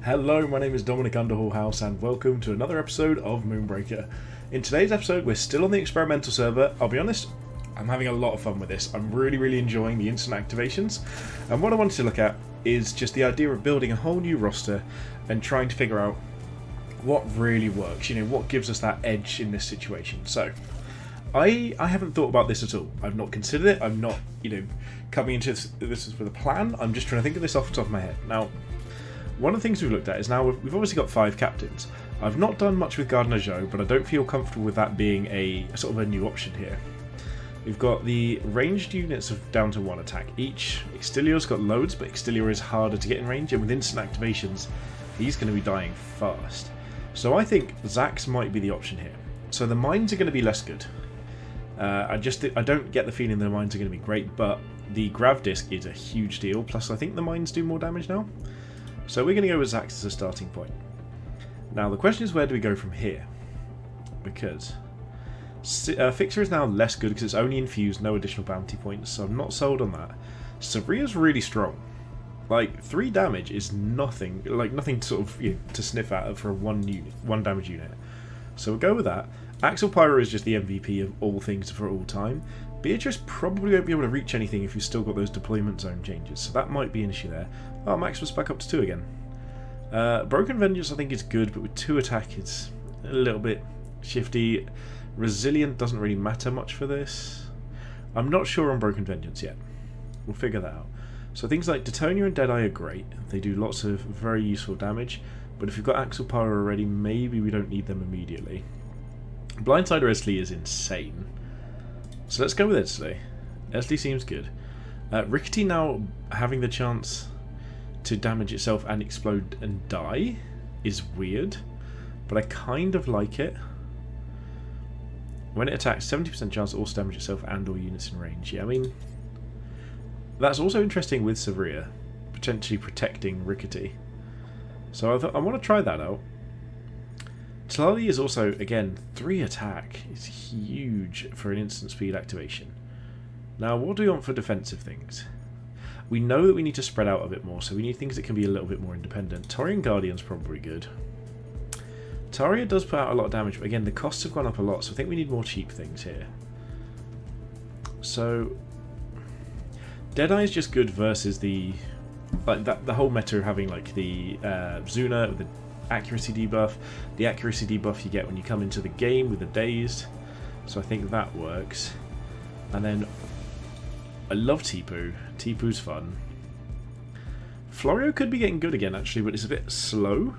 Hello, my name is Dominic Underhallhouse and welcome to another episode of Moonbreaker. In today's episode we're still on the experimental server. I'll be honest, I'm having a lot of fun with this. I'm really enjoying the instant activations, and what I wanted to look at is just the idea of building a whole new roster and trying to figure out what really works, what gives us that edge in this situation. So I haven't thought about this at all. I've not considered it. I'm not, coming into this with a plan. I'm just trying to think of this off the top of my head. Now, one of the things we've looked at is now we've obviously got 5 captains. I've not done much with Gardner Joe, but I don't feel comfortable with that being a sort of a new option here. We've got the ranged units of down to 1 attack each. Extilio's got loads, but Extilio is harder to get in range, and with instant activations, he's going to be dying fast. So I think Zax might be the option here. So the mines are going to be less good. I don't get the feeling the mines are going to be great, but the grav disc is a huge deal. Plus, I think the mines do more damage now. So we're going to go with Zax as a starting point. Now the question is, where do we go from here? Because Fixer is now less good because it's only infused, no additional bounty points, so I'm not sold on that. Savria's really strong. Like, 3 damage is nothing, nothing to sort of to sniff at for a 1 damage unit. So we'll go with that. Axel Pyro is just the MVP of all things for all time. Beatrice probably won't be able to reach anything if you've still got those deployment zone changes, so that might be an issue there. Oh, Maximus back up to 2 again. Broken Vengeance I think is good, but with 2 attack it's a little bit shifty. Resilient doesn't really matter much for this. I'm not sure on Broken Vengeance yet. We'll figure that out. So things like Detonia and Deadeye are great. They do lots of very useful damage, but if you've got Axel Pyro already, maybe we don't need them immediately. Blindsider Esley is insane. So let's go with Esley. Esley seems good. Rickety now having the chance to damage itself and explode and die is weird, but I kind of like it. When it attacks, 70% chance to also damage itself and all units in range. Yeah, I mean, that's also interesting with Savria, potentially protecting Rickety. So I want to try that out. Tlali is also, again, 3 attack. It's huge for an instant speed activation. Now, what do we want for defensive things? We know that we need to spread out a bit more, so we need things that can be a little bit more independent. Taurian Guardian's probably good. Taria does put out a lot of damage, but again, the costs have gone up a lot, so I think we need more cheap things here. So, Deadeye is just good versus the whole meta of having the Zuna with the accuracy debuff. The accuracy debuff you get when you come into the game with the Dazed, so I think that works. And then I love Tipu. Tipu's fun. Florio could be getting good again actually, but it's a bit slow.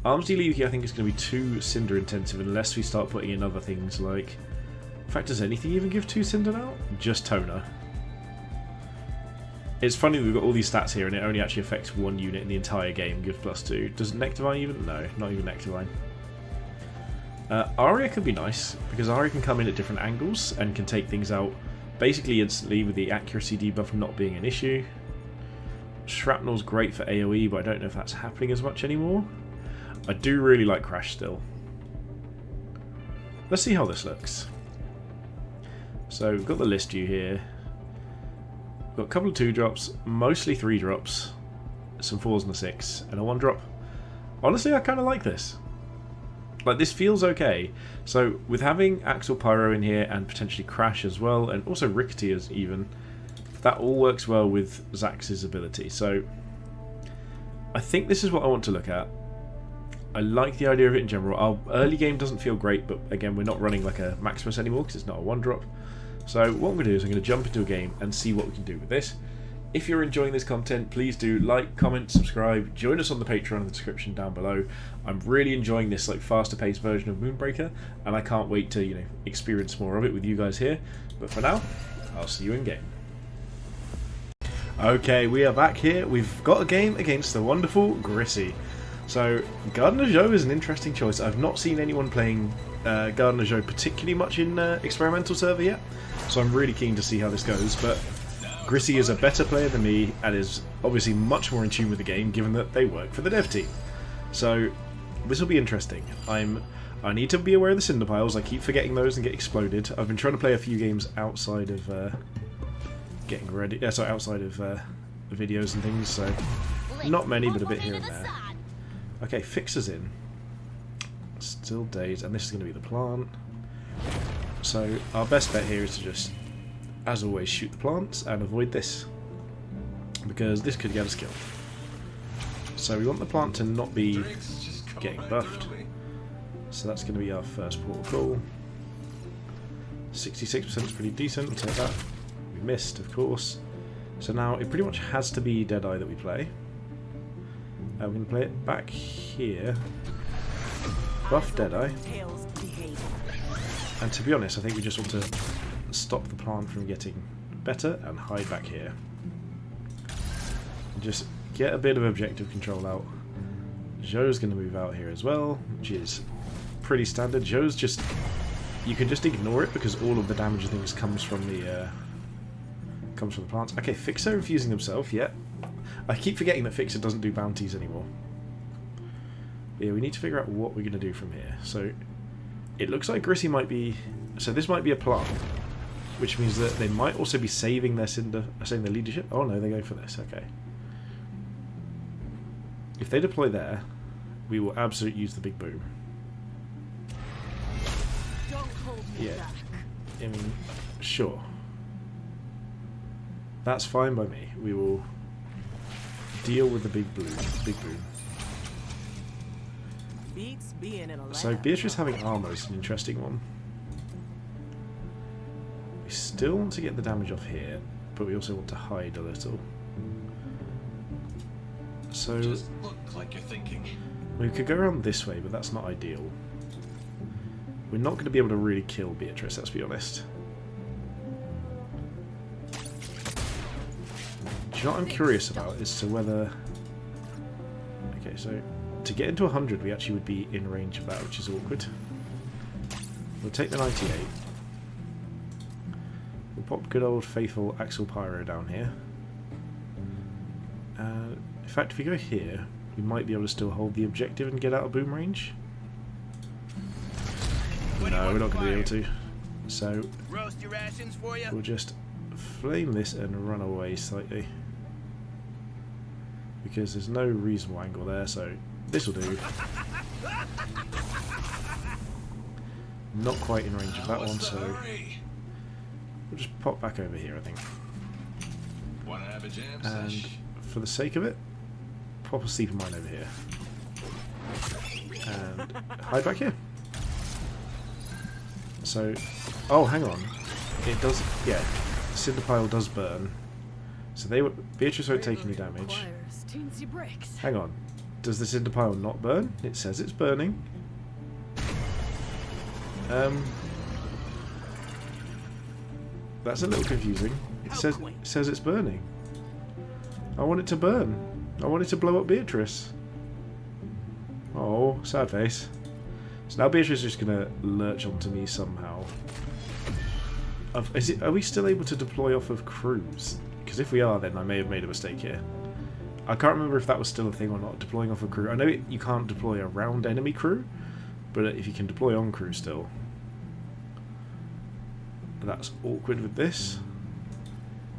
Arms Leaky I think is going to be too Cinder intensive unless we start putting in other things like... In fact, does anything even give 2 Cinder now? Just Toner. It's funny that we've got all these stats here and it only actually affects 1 unit in the entire game, gives +2. Does Nectarvine even? No, not even Nectarvine. Aria could be nice, because Aria can come in at different angles and can take things out basically instantly with the accuracy debuff not being an issue. Shrapnel's great for AoE, but I don't know if that's happening as much anymore. I do really like Crash still. Let's see how this looks. So we've got the list view here. We've got a couple of 2-drops, mostly 3-drops, some 4s and a 6, and a 1-drop. Honestly, I kind of like this. This feels okay. So with having Axel Pyro in here and potentially Crash as well, and also Rickety as even, that all works well with Zax's ability. So I think this is what I want to look at. I like the idea of it in general. Our early game doesn't feel great, but again, we're not running like a Maximus anymore because it's not a 1-drop. So what I'm going to do is I'm going to jump into a game and see what we can do with this. If you're enjoying this content, please do like, comment, subscribe, join us on the Patreon in the description down below. I'm really enjoying this faster paced version of Moonbreaker, and I can't wait to experience more of it with you guys here. But for now, I'll see you in game. Okay, we are back here. We've got a game against the wonderful Grissy. So Gardner Joe is an interesting choice. I've not seen anyone playing Gardner Joe particularly much in experimental server yet, so I'm really keen to see how this goes. But Grissy is a better player than me and is obviously much more in tune with the game, given that they work for the dev team. So this will be interesting. I need to be aware of the cinder piles. I keep forgetting those and get exploded. I've been trying to play a few games outside of getting ready. Outside of videos and things. So not many, but a bit here and there. Okay, Fixer's in. Still days, and this is going to be the plant. So our best bet here is to just, as always, shoot the plants and avoid this, because this could get us killed. So we want the plant to not be getting buffed. So that's going to be our first port of call. 66% is pretty decent, we'll take that. We missed, of course. So now it pretty much has to be Deadeye that we play. We're going to play it back here. Buff Deadeye. And to be honest, I think we just want to stop the plant from getting better and hide back here. And just get a bit of objective control out. Zhou's going to move out here as well, which is pretty standard. Zhou's just... you can just ignore it because all of the damage things comes from the plants. Okay, Fixer infusing himself, yeah. I keep forgetting that Fixer doesn't do bounties anymore. But yeah, we need to figure out what we're going to do from here. So, it looks like Grisly might be... so this might be a plant, which means that they might also be saving their saving their leadership. Oh no, they're going for this, okay. If they deploy there, we will absolutely use the big boom. Yeah, I mean, sure. That's fine by me. We will deal with the big boom. So Beatrice having armor is an interesting one. We still want to get the damage off here, but we also want to hide a little. So just look like you're thinking. We could go around this way, but that's not ideal. We're not going to be able to really kill Beatrice, let's be honest. Do you know what I'm curious about as to whether... okay, so to get into 100 we actually would be in range of that, which is awkward. We'll take the 98. We'll pop good old faithful Axel Pyro down here. In fact, if we go here, we might be able to still hold the objective and get out of boom range. No, we're not going to be able to. So we'll just flame this and run away slightly. Because there's no reasonable angle there, so this will do. Not quite in range of that one, so we'll just pop back over here, I think. And for the sake of it, pop a sleeper mine over here. And hide back here. So, oh, hang on. It does, yeah, Cinder Pile does burn. So Beatrice won't take any damage. Hang on. Does the Cinder Pile not burn? It says it's burning. That's a little confusing. It says it's burning. I want it to burn. I want it to blow up Beatrice. Oh, sad face. So now Beatrice is just going to lurch onto me somehow. Are we still able to deploy off of crews? Because if we are, then I may have made a mistake here. I can't remember if that was still a thing or not, deploying off a crew. I know you can't deploy around enemy crew, but if you can deploy on crew still. That's awkward with this.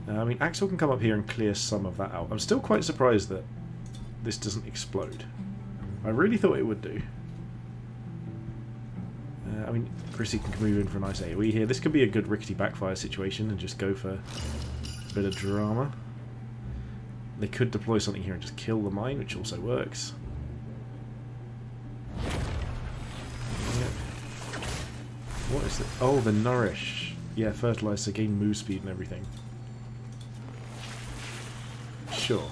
I mean, Axel can come up here and clear some of that out. I'm still quite surprised that this doesn't explode. I really thought it would do. I mean, Grisly can move in for a nice AoE here. This could be a good rickety backfire situation and just go for a bit of drama. They could deploy something here and just kill the mine, which also works. Yep. What is it? Oh, the Nourish. Yeah, fertilize to gain move speed and everything. Sure.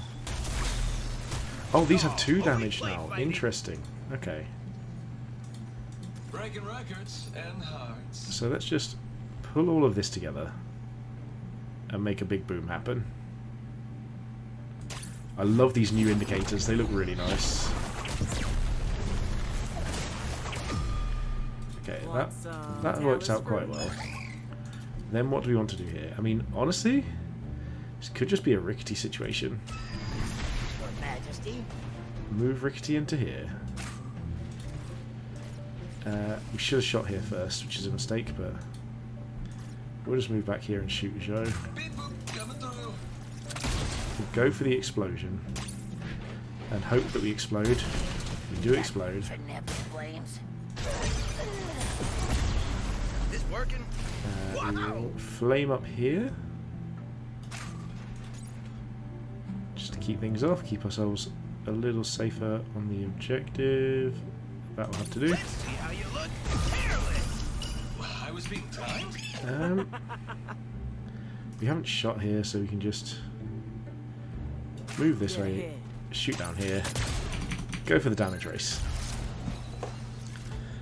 Oh, these have 2 damage now. Interesting. Okay. Breaking records and hearts. So let's just pull all of this together and make a big boom happen. I love these new indicators. They look really nice. Okay, that works out quite well. Then what do we want to do here? I mean, honestly, this could just be a rickety situation. Move rickety into here. We should have shot here first, which is a mistake, but we'll just move back here and shoot Zhou. We'll go for the explosion and hope that we explode. We do explode. This working? We'll flame up here. Just to keep things off, keep ourselves a little safer on the objective. That will have to do. Let's see how you look. Careless. I was being timed. We haven't shot here, so we can just move this way, shoot down here, go for the damage race.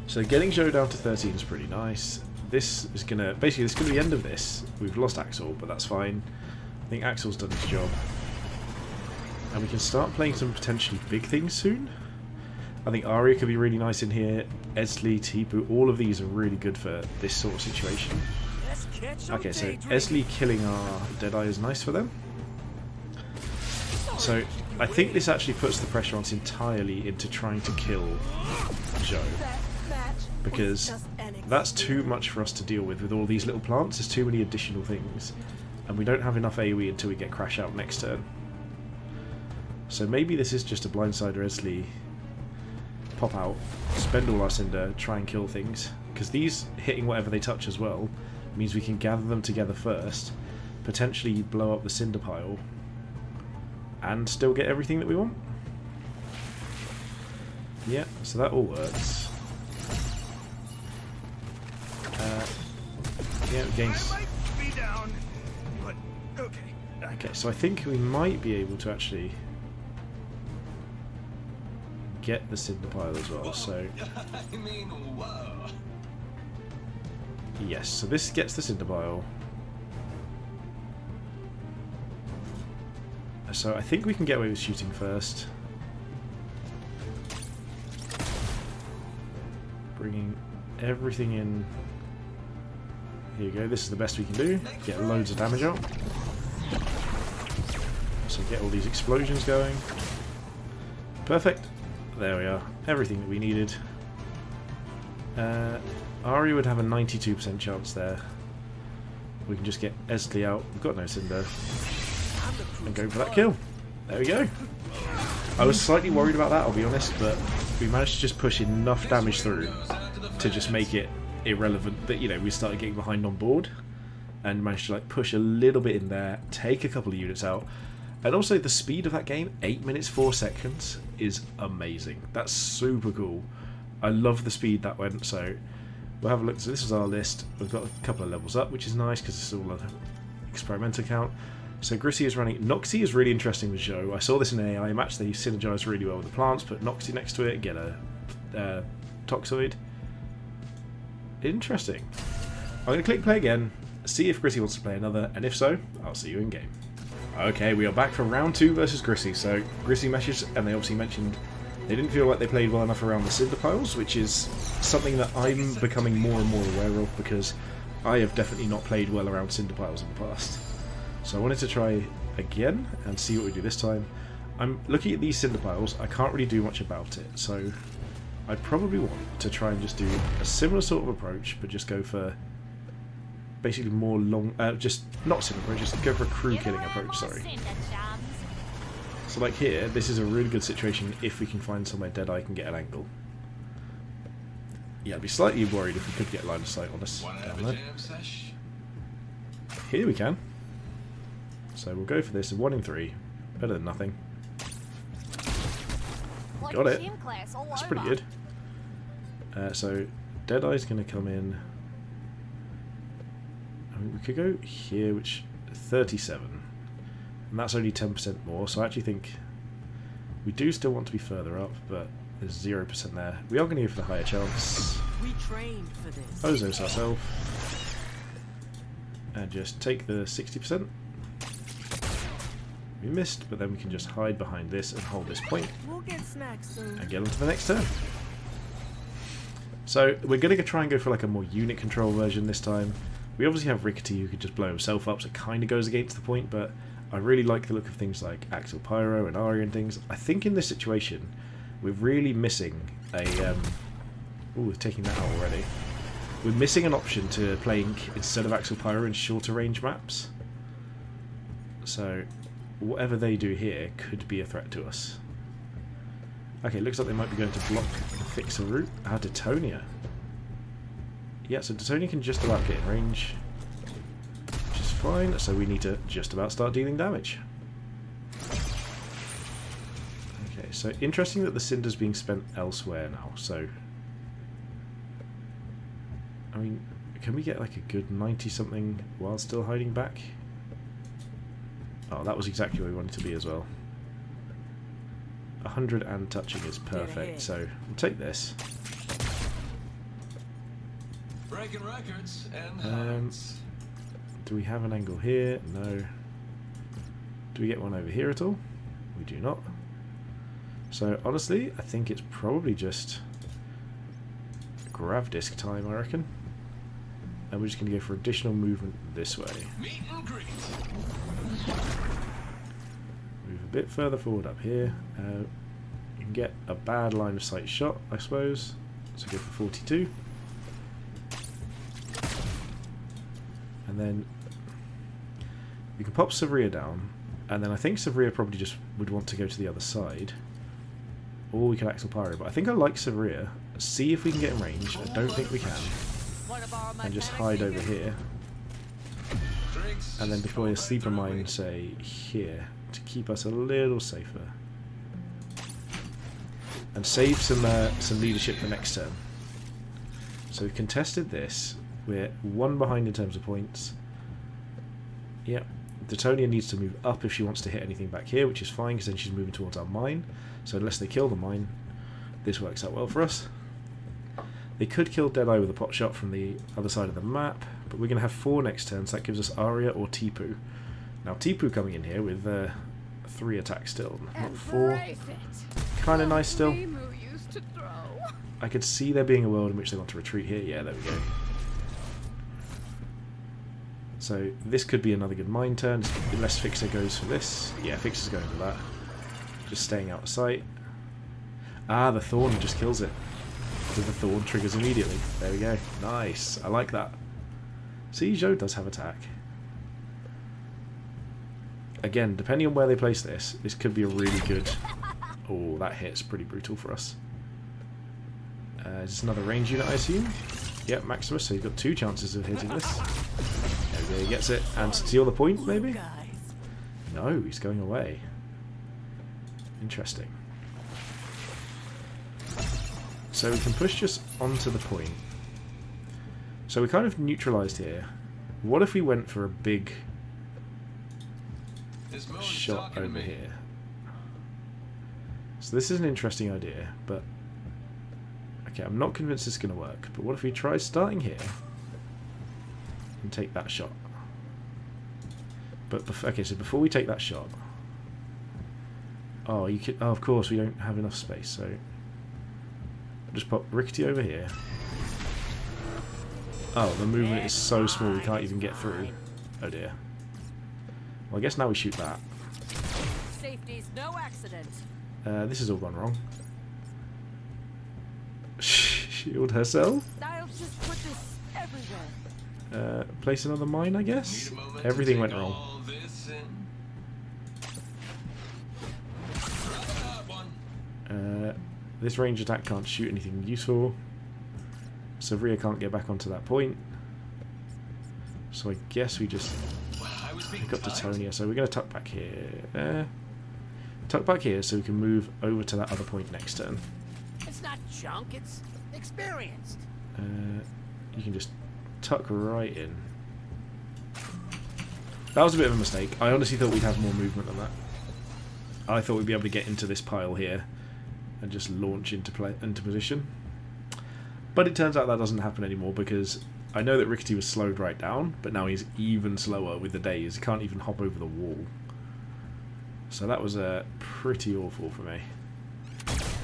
So getting Joe down to 13 is pretty nice. This is gonna be the end of this. We've lost Axel, but that's fine. I think Axel's done his job, and we can start playing some potentially big things soon. I think Arya could be really nice in here. Esley, Tipu, all of these are really good for this sort of situation. Okay, so Esley killing our Deadeye is nice for them. So I think this actually puts the pressure on us entirely into trying to kill Joe, because that's too much for us to deal with all these little plants. There's too many additional things, and we don't have enough AoE until we get Crash out next turn. So maybe this is just a blindsider Esley. Pop out, spend all our Cinder, try and kill things, because these hitting whatever they touch as well means we can gather them together first, potentially blow up the Cinder pile, and still get everything that we want. Yeah, so that all works. Yeah, gains. Okay, so I think we might be able to actually get the Cinder pile as well, so I mean, whoa. yes, so this gets the Cinder pile. So I think we can get away with shooting first. Bringing everything in. Here you go, this is the best we can do. Get loads of damage out. So get all these explosions going. Perfect. There we are. Everything that we needed. Ari would have a 92% chance there. We can just get Esley out. We've got no Cinder. And go for that kill. There we go. I was slightly worried about that, I'll be honest, but we managed to just push enough damage through to just make it irrelevant that, you know, we started getting behind on board, and managed to like push a little bit in there, take a couple of units out. And also the speed of that game, 8 minutes 4 seconds, is amazing. That's super cool. I love the speed that went. So we'll have a look. So this is our list. We've got a couple of levels up, which is nice because it's all an experimental count. So Grisly is running. Noxie is really interesting with Joe. I saw this in an AI match. They synergize really well with the plants. Put Noxie next to it, get a Toxoid. Interesting. I'm going to click play again, see if Grisly wants to play another, and if so, I'll see you in game. Okay, we are back for round 2 versus Grisly. So Grisly messaged, and they obviously mentioned they didn't feel like they played well enough around the Cinder piles, which is something that I'm becoming more and more aware of, because I have definitely not played well around Cinder piles in the past. So I wanted to try again and see what we do this time. I'm looking at these Cinder piles, I can't really do much about it, so I'd probably want to try and just do a similar sort of approach, but just go for basically more long, just not Cinder approach, just go for a crew killing approach, sorry. So like here, this is a really good situation if we can find somewhere Deadeye can get an angle. Yeah, I'd be slightly worried if we could get line of sight on us. Here we can. So we'll go for this, 1 in 3. Better than nothing. Got it. That's pretty good. So Deadeye's going to come in. I mean, we could go here, which 37. And that's only 10% more, so I actually think we do still want to be further up, but there's 0% there. We are going to go for the higher chance. We trained for this. Ozos ourselves. And just take the 60%. We missed, but then we can just hide behind this and hold this point. We'll get snacks soon. And get on to the next turn. So we're going to try and go for like a more unit control version this time. We obviously have Rickety who could just blow himself up, so it kind of goes against the point, but I really like the look of things like Axel Pyro and Arya and things. I think in this situation, we're really missing a... ooh, we're taking that out already. We're missing an option to playing, instead of Axel Pyro, in shorter range maps. So whatever they do here could be a threat to us. Okay, looks like they might be going to block and fix a route. Ah, Detonia. Yeah, so Detonia can just about get in range, which is fine, so we need to just about start dealing damage. Okay, so interesting that the Cinder's being spent elsewhere now, so... I mean, can we get like a good 90-something while still hiding back? Oh, that was exactly where we wanted to be as well. 100 and touching is perfect, so we'll take this. Breaking records and heights. Do we have an angle here? No. Do we get one over here at all? We do not. So honestly, I think it's probably just grav disc time, I reckon. And we're just going to go for additional movement this way. Meet and greet. Move a bit further forward up here. You can get a bad line of sight shot, I suppose. So go for 42. And then we can pop Sevria down. And then I think Sevria probably just would want to go to the other side. Or we can Axel Pyro. But I think I like Sevria. See if we can get in range. I don't think we can. And just hide over here. And then deploy a sleeper mine, say, here. To keep us a little safer. And save some leadership for next turn. So we've contested this. We're one behind in terms of points. Yep. Detonia needs to move up if she wants to hit anything back here, which is fine because then she's moving towards our mine. So unless they kill the mine, this works out well for us. They could kill Deadeye with a pot shot from the other side of the map, but we're going to have 4 next turn, so that gives us Arya or Tipu. Now Tipu coming in here with 3 attacks still, not 4. Kind of nice still. I could see there being a world in which they want to retreat here. Yeah, there we go. So this could be another good mine turn, unless Fixer goes for this. Yeah, Fixer's going for that. Just staying out of sight. Ah, the Thorn just kills it. Because the Thorn triggers immediately. There we go. Nice. I like that. See, Zhou does have attack. Again, depending on where they place this, this could be a really good... Oh, that hit's pretty brutal for us. Is this another range unit, I assume? Yep, Maximus, so you've got 2 chances of hitting this. There he gets it. And steal the point, maybe? No, he's going away. Interesting. So we can push just onto the point. So we're kind of neutralised here. What if we went for a big shot over here? So this is an interesting idea, but... Okay, I'm not convinced it's going to work, but what if we try starting here and take that shot? But okay, so before we take that shot... Oh, you could... Oh, of course, we don't have enough space, so... Just pop Rickety over here. Oh, the movement is so small we can't even get through. Oh dear. Well, I guess now we shoot that. Safety's no accident. This has all gone wrong. Shield herself. I'll just put this everywhere. Place another mine, I guess. Everything went wrong. This range attack can't shoot anything useful. Sevria can't get back onto that point. So I guess we just pick up Detonia. So we're going to tuck back here. Tuck back here so we can move over to that other point next turn. It's not junk, it's experienced. You can just tuck right in. That was a bit of a mistake. I honestly thought we'd have more movement than that. I thought we'd be able to get into this pile here and just launch into position. But it turns out that doesn't happen anymore because I know that Rickety was slowed right down, but now he's even slower with the days. He can't even hop over the wall. So that was pretty awful for me.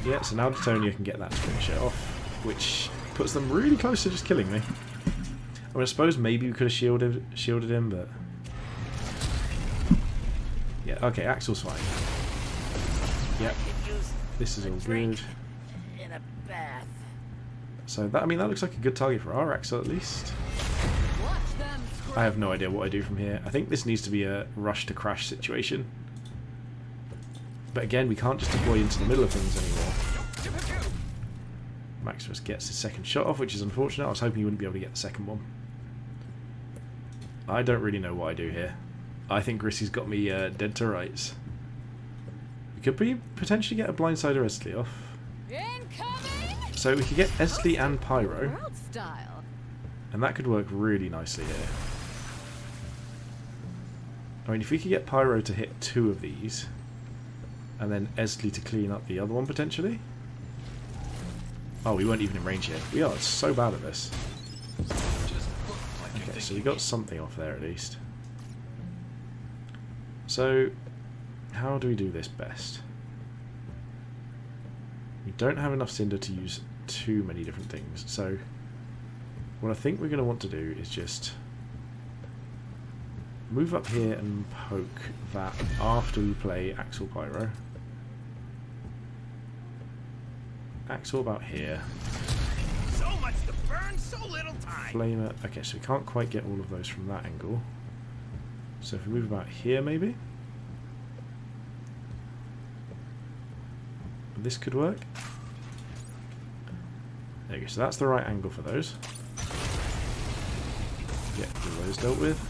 Yeah, so now Detonia can get that to finish it off, which puts them really close to just killing me. I mean, I suppose maybe we could have shielded him, but... Yeah, okay, Axel's fine. Yep. This is all good. In a bath. So that, I mean, that looks like a good target for our Axel at least. I have no idea what I do from here. I think this needs to be a rush to crash situation. But again, we can't just deploy into the middle of things anymore. Maximus gets his second shot off, which is unfortunate. I was hoping he wouldn't be able to get the second one. I don't really know what I do here. I think Grissy's got me dead to rights. We could potentially get a Blindsider Esli off. Incoming! So we could get Esli and Pyro, World style. and that could work really nicely here. I mean, if we could get Pyro to hit 2 of these, and then Esli to clean up the other one potentially. Oh, we weren't even in range here. We are so bad at this. Okay, so we got something off there at least. So, how do we do this best? We don't have enough Cinder to use too many different things, so what I think we're going to want to do is just move up here and poke that after we play Axel Pyro. Axel about here. So much to burn, so little time. Flamer. Okay, so we can't quite get all of those from that angle. So if we move about here, maybe? This could work. There you go. So that's the right angle for those. Get all those dealt with.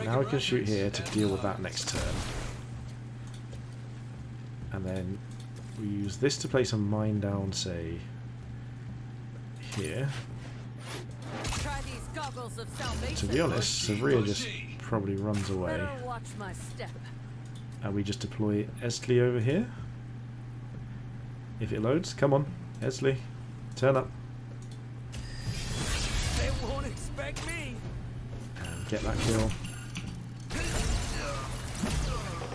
Now we can shoot here to deal with that next turn. And then we use this to place a mine down, say, here. Try these goggles of salvation. To be honest, Savria just probably runs away. Better watch my step. And we just deploy Esli over here. If it loads, come on, Esli, turn up. They won't expect me. And get that kill.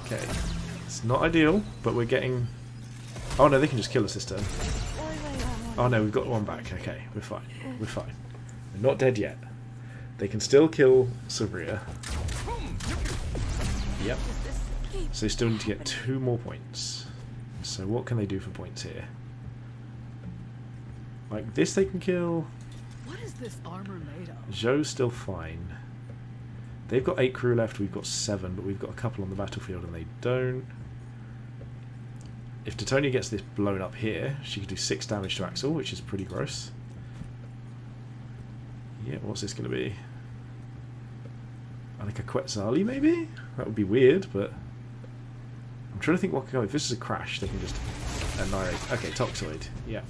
Okay, it's not ideal, but we're getting... Oh no, they can just kill us this turn. Oh no, we've got one back. Okay, we're fine. We're fine. We're not dead yet. They can still kill Savria. Yep. So they still need to get 2 more points. So what can they do for points here? Like this they can kill. What is this armor made of? Zhou's still fine. They've got 8 crew left, we've got 7, but we've got a couple on the battlefield and they don't. If Titonia gets this blown up here, she could do 6 damage to Axel, which is pretty gross. Yeah, what's this going to be? Like a Quetzali, maybe? That would be weird, but... I'm trying to think what can go. If this is a crash, they can just annihilate. Okay, Toxoid. Yeah.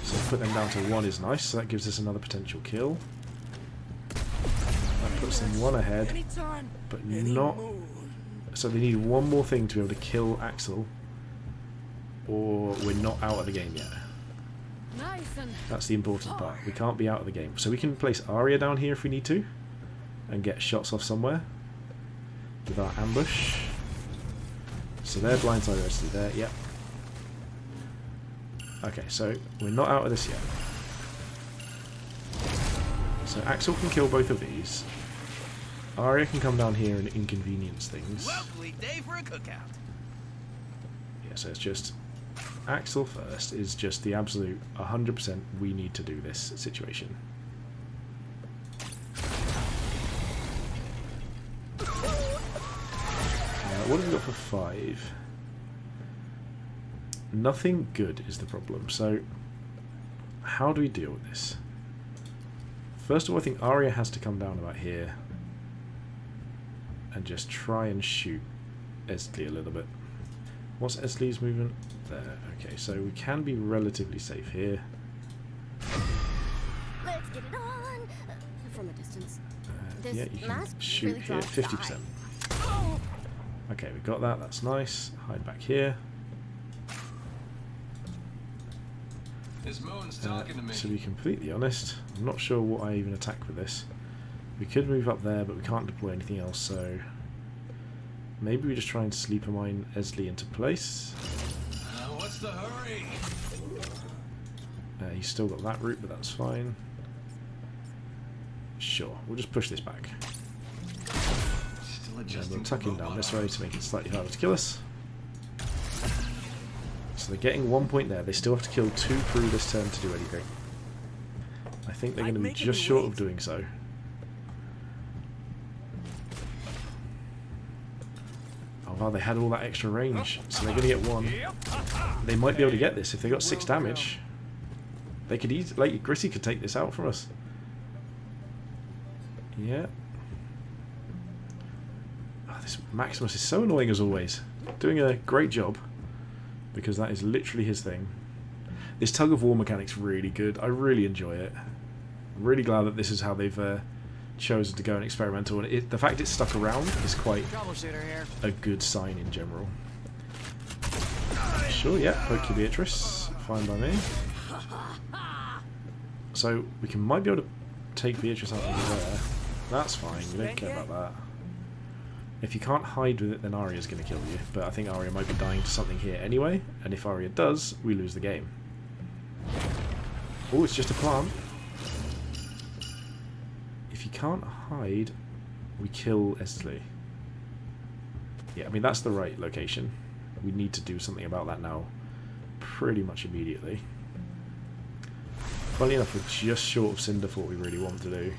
So put them down to 1 is nice, so that gives us another potential kill. That puts them 1 ahead, but not... So they need 1 more thing to be able to kill Axel, or we're not out of the game yet. Nice and That's the important part. We can't be out of the game. So we can place Arya down here if we need to, and get shots off somewhere with our ambush. So they're blindside actually there, yep. Okay, so we're not out of this yet. So Axel can kill both of these. Arya can come down here and inconvenience things. Lovely day for a cookout. Yeah, so it's just Axel first is just the absolute 100% we need to do this situation. What have we got for 5? Nothing good is the problem. So how do we deal with this? First of all, I think Arya has to come down about here and just try and shoot Esli a little bit. What's Esli's movement? There. Okay, so we can be relatively safe here. Let's get it on from a distance. This Yeah, you can mask shoot really here, draws 50%. the eye. Okay, we got that. That's nice. Hide back here. This moon's talking to me. To be completely honest, I'm not sure what I even attack with this. We could move up there, but we can't deploy anything else, so maybe we just try and sleeper mine Esli into place. What's the hurry? He's still got that route, but that's fine. Sure, we'll just push this back. Still And adjusting. we'll tuck him down this way to make it slightly harder to kill us. So they're getting 1 point there. They still have to kill 2 crew this turn to do anything. I think they're going to be just short of doing so. Oh, Oh, they had all that extra range, so they're going to get 1. They might be able to get this if they got 6 damage. They could easily, like, Gritty could take this out from us. Yeah. Oh, this Maximus is so annoying as always. Doing a great job, because that is literally his thing. This tug of war mechanic's really good. I really enjoy it. I'm really glad that this is how they've chosen to go and experimental, and the fact it's stuck around is quite a good sign in general. Sure, yeah, poke you, Beatrice. Fine by me. So we might be able to take Beatrice out over there. That's fine, we don't care about that. If you can't hide with it, then Arya's going to kill you, but I think Arya might be dying to something here anyway, and if Arya does, we lose the game. Oh, it's just a plant. If you can't hide, we kill Esli. Yeah, I mean, that's the right location. We need to do something about that now pretty much immediately. Funnily enough, we're just short of Cinder for what we really want to do.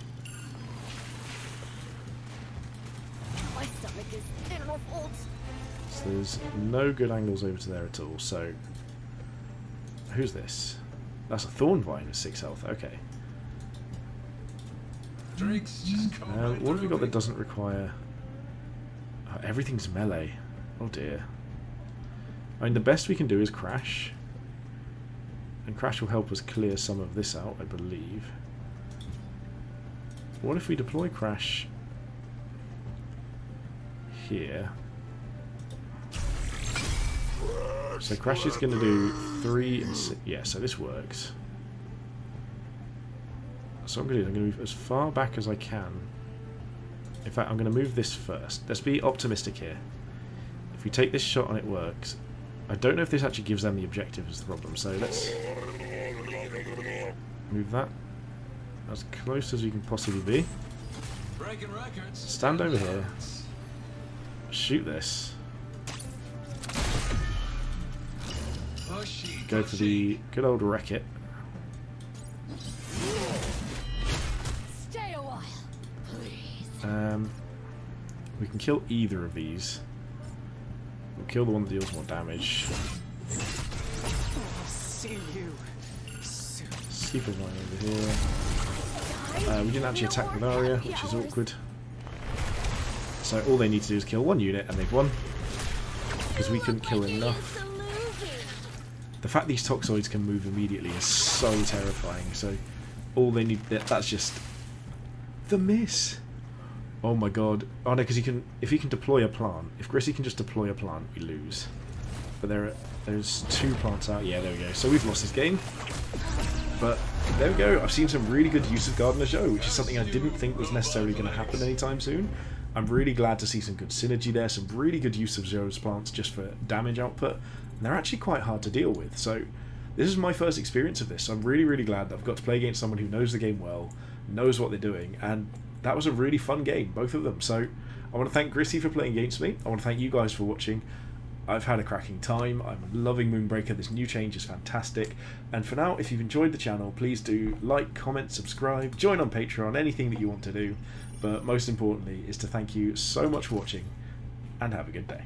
My stomach is awful. So there's no good angles over to there at all, so... Who's this? That's a Thornvine with 6 health, okay. Drinks just come right What have we got through that doesn't require... Oh, everything's melee. Oh dear. I mean, the best we can do is Crash. And Crash will help us clear some of this out, I believe. What if we deploy Crash here? So Crash is going to do 3 and 6. Yeah, so this works. So what I'm going to move as far back as I can. In fact, I'm going to move this first. Let's be optimistic here. If we take this shot and it works, I don't know if this actually gives them the objective is the problem. So let's move that as close as we can possibly be. breaking records. Stand over here. Shoot this. Pushy, Go for the good old Wreck-It. Stay a while, please. We can kill either of these. We'll kill the one that deals more damage. See you soon. Super Vine over here. We didn't actually attack with Arya, which is awkward. So all they need to do is kill 1 unit, and they've won. Because we couldn't kill enough. The fact these Toxoids can move immediately is so terrifying. So all they need, that's just the miss. Oh my god. Oh no, because if he can deploy a plant, if Grissi can just deploy a plant, we lose. But there's 2 plants out. Yeah, there we go. So we've lost this game. But there we go. I've seen some really good use of Gardener's Joe, which is something I didn't think was necessarily going to happen anytime soon. I'm really glad to see some good synergy there, some really good use of Joe's plants just for damage output. And they're actually quite hard to deal with. So this is my first experience of this. So I'm really, really glad that I've got to play against someone who knows the game well, knows what they're doing, and that was a really fun game, both of them. So I want to thank Grissi for playing against me. I want to thank you guys for watching. I've had a cracking time. I'm loving Moonbreaker. This new change is fantastic. And for now, if you've enjoyed the channel, please do like, comment, subscribe, join on Patreon, anything that you want to do. But most importantly is to thank you so much for watching, and have a good day.